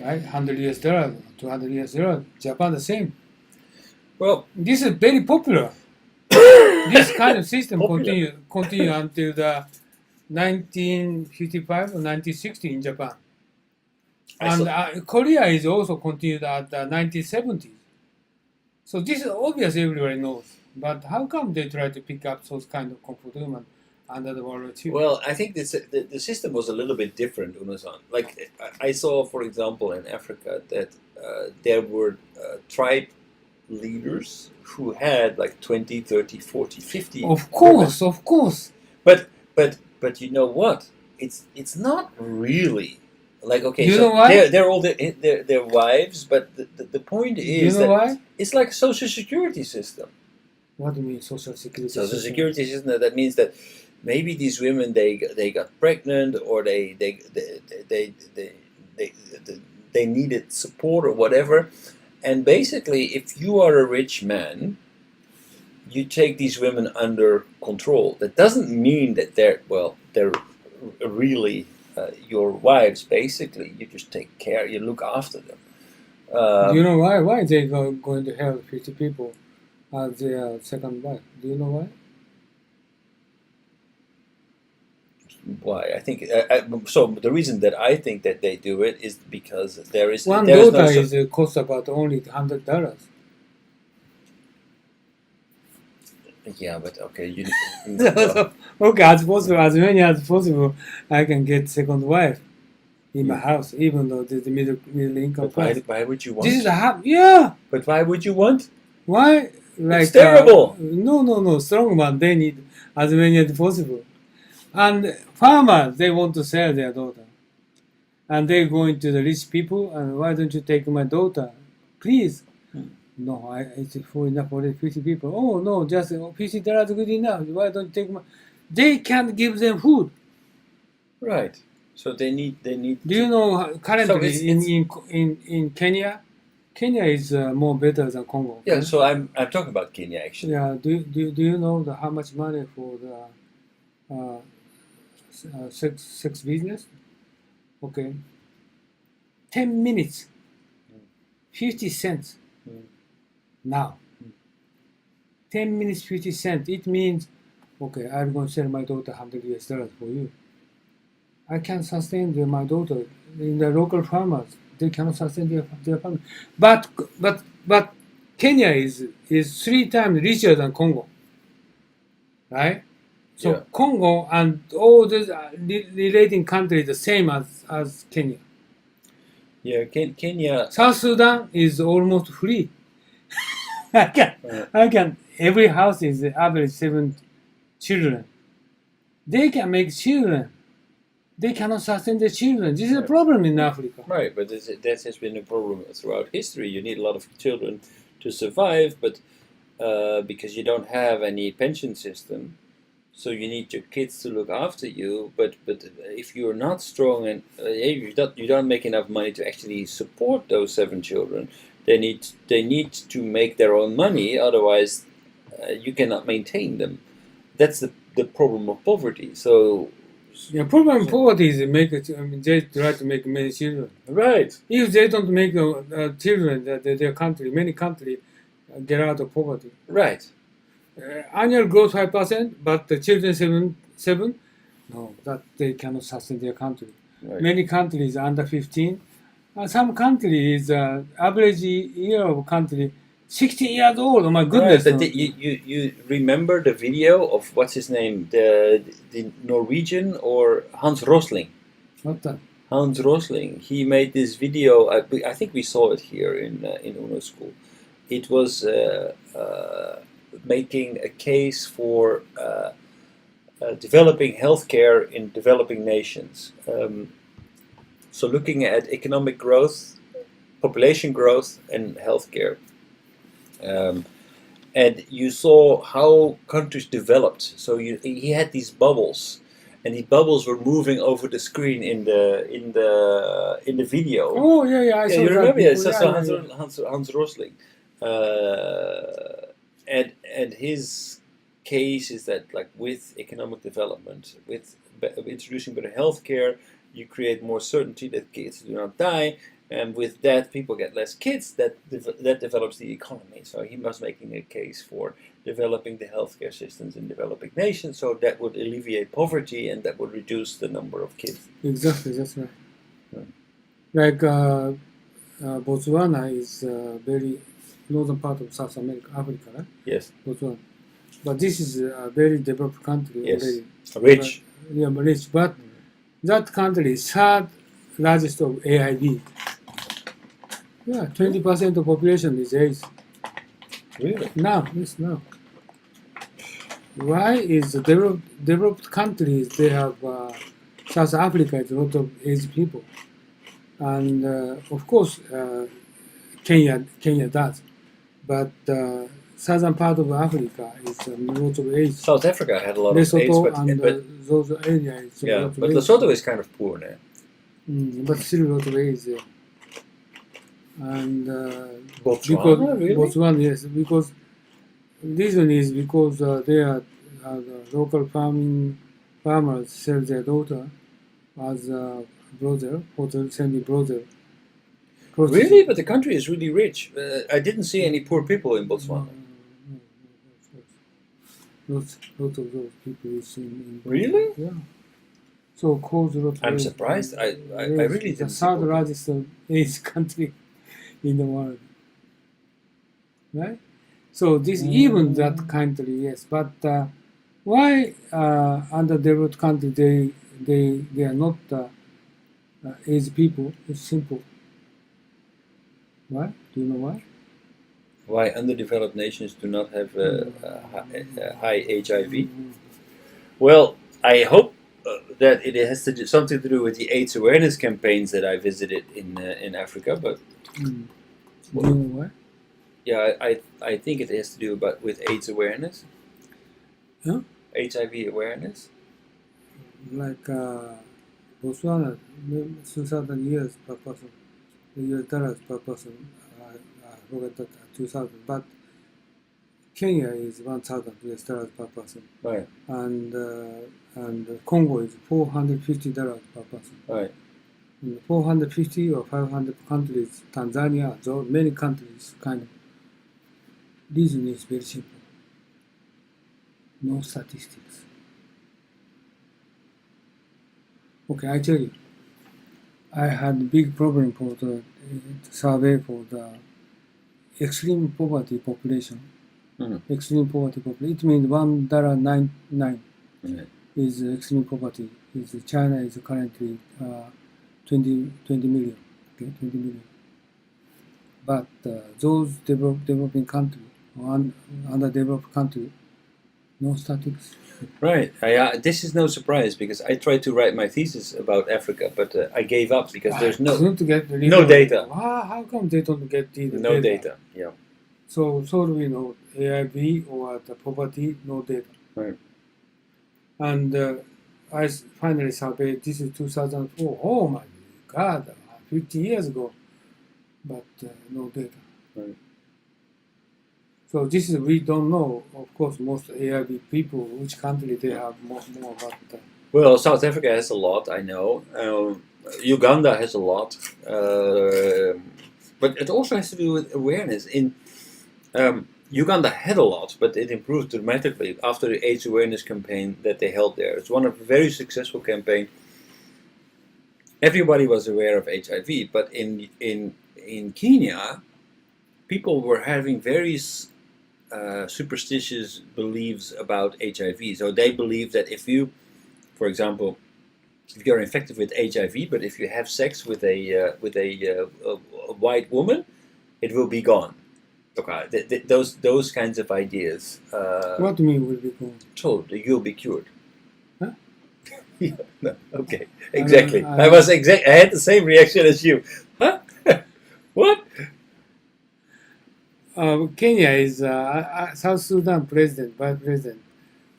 right? $100, $200, Japan the same. Well, This is very popular. This kind of system Popular. continue until the 1955 or 1960 in Japan. And Korea is also continued at the 1970s. So this is obvious, everybody knows. But how come they try to pick up those kind of comfort women under the World War II? Well, I think the system was a little bit different, Uno-san. Like, I saw, for example, in Africa that there were tribe leaders who had like 20, 30, 40, 50. Of course, of course. But you know what? It's not really like, okay. You so know why? They're all their wives, but the point is You know that why? it's like a social security system. What do you mean social security Social system? security system. That means that maybe these women they got pregnant or they needed support or whatever, and basically if you are a rich man, you take these women under control. That doesn't mean that they're really your wives. Basically, you just take care, you look after them. Do you know why? Why they going to have 50 people as their second wife? Do you know why? Why? I think so. The reason that I think that they do it is because there is One there is daughter no is cost about only $100. Yeah, but okay, you. Okay, as possible, as many as possible, I can get second wife in my house, even though there's the middle income But why, class. why would you want? This is yeah. But why would you want? Why? Like It's terrible. No. Strong man, they need as many as possible. And farmers, they want to sell their daughter, and they're going to the rich people. And why don't you take my daughter, please? No, it's full enough for the 50 people. Oh no, just $50 good enough. Why don't you take my? They can't give them food. Right. So they need. Do you know currently So in Kenya? Kenya is more better than Congo. Yeah. okay? So I'm talking about Kenya actually. Yeah. Do you know how much money for the sex business? Okay. 10 minutes. 50 cents. Now. 10 minutes 50 cents. It means, okay, I'm going to sell my daughter $100 for you. I can sustain my daughter in the local farmers. They cannot sustain their family. But Kenya is 3 times richer than Congo. Right? So Yeah. Congo and all these relating countries the same as Kenya. Yeah. Kenya. South Sudan is almost free. I can. Every house is average 7 children. They can make children. They cannot sustain their children. This is a problem in Africa. Right, but that has been a problem throughout history. You need a lot of children to survive, but because you don't have any pension system, so you need your kids to look after you. But if you're not strong and you don't make enough money to actually support those 7 children, they need to make their own money. Otherwise, you cannot maintain them. That's the problem of poverty. So. The problem with poverty is they try to make many children. Right. If they don't make children, their country, many countries get out of poverty. Right. Annual growth 5%, but the children seven. No, that they cannot sustain their country. Right. Many countries under 15. Some countries average year of country 60 years old. Oh my goodness! Right, but you remember the video of what's his name, the Norwegian or Hans Rosling? What that? Hans Rosling. He made this video. I think we saw it here in Uno School. It was making a case for developing healthcare in developing nations. So looking at economic growth, population growth, and healthcare. And you saw how countries developed. So he had these bubbles, and the bubbles were moving over the screen in the video. Oh yeah, I saw you remember? that. Yeah, Hans Rosling, and his case is that like with economic development, with introducing better healthcare, you create more certainty that kids do not die, And with that, people get less kids. That develops the economy. So he was making a case for developing the healthcare systems in developing nations. So that would alleviate poverty and that would reduce the number of kids. Exactly, that's right. Yeah. Like Botswana is very northern part of South America, Africa, right? Yes. Botswana. But this is a very developed country. Yes. Very, Rich. Rich. But that country is third largest of AIV. Yeah, 20% of population is AIDS. Really? Now. Why is the developed countries, they have South Africa is a lot of AIDS people. And of course, Kenya does. But southern part of Africa is a lot of AIDS. South Africa had a lot Lesotho of AIDS, but those areas. yeah, but Lesotho is kind of poor now. But still a lot of AIDS there. And Botswana, really? Botswana, yes, because reason is because they are the local farmers sell their daughter as a brother, send the brother. Really? But the country is really rich. I didn't see any poor people in Botswana. Lots of those people is in Really? Yeah. So cause a lot of I'm AIDS. surprised. I really The didn't see third poor largest AIDS country in the world. Right? So this even that country, yes. But why underdeveloped country they are not AIDS people? It's simple. Why? Do you know why? Why underdeveloped nations do not have high HIV? Well, I hope that it has to do, something to do with the AIDS awareness campaigns that I visited in Africa. But Do you know why? yeah, I think it has to do with AIDS awareness. Huh? HIV awareness. Like Botswana, 2,000 years per person, US dollars per person. I forgot that 2,000, but Kenya is 1,000 US dollars per person, Right. and Congo is $450 per person. Right. In 450 or 500 countries, Tanzania, so many countries, kind of. Reason is very simple. No statistics. Okay, I tell you, I had a big problem for the survey for the extreme poverty population. Mhm. Extreme poverty population. It means $1.99 Mhm. is extreme poverty. China is currently 20 million. Okay, 20 million. But those developing countries or underdeveloped countries, no statistics. Right. This is no surprise because I tried to write my thesis about Africa, but I gave up because there's no data. How come they don't get the No data. Yeah. So do we know AIV or the poverty? No data. Right. And I finally surveyed. This is 2004. Oh my God, 50 years ago, but no data. Right. So this is we don't know. Of course, most AIV people, which country they have more about that. Well, South Africa has a lot, I know. Uganda has a lot, but it also has to do with awareness. In Uganda had a lot, but it improved dramatically after the AIDS awareness campaign that they held there. It's one of a very successful campaign. Everybody was aware of HIV, but in Kenya, people were having very superstitious beliefs about HIV. So they believe that if you, for example, if you're infected with HIV, but if you have sex with a white woman, it will be gone. Okay, those kinds of ideas. What do you mean will be gone? So you'll be cured. Huh? Yeah, no, okay, exactly. I had the same reaction as you. Huh? What? Kenya is South Sudan president, vice president.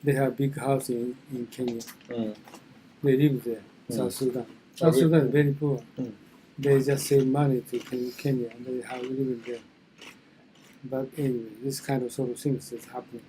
They have big house in Kenya. Mm. They live there, South Sudan. South really? Sudan is very poor. Mm. They just save money to Kenya and they have living there. But anyway, this kind of sort of things is happening.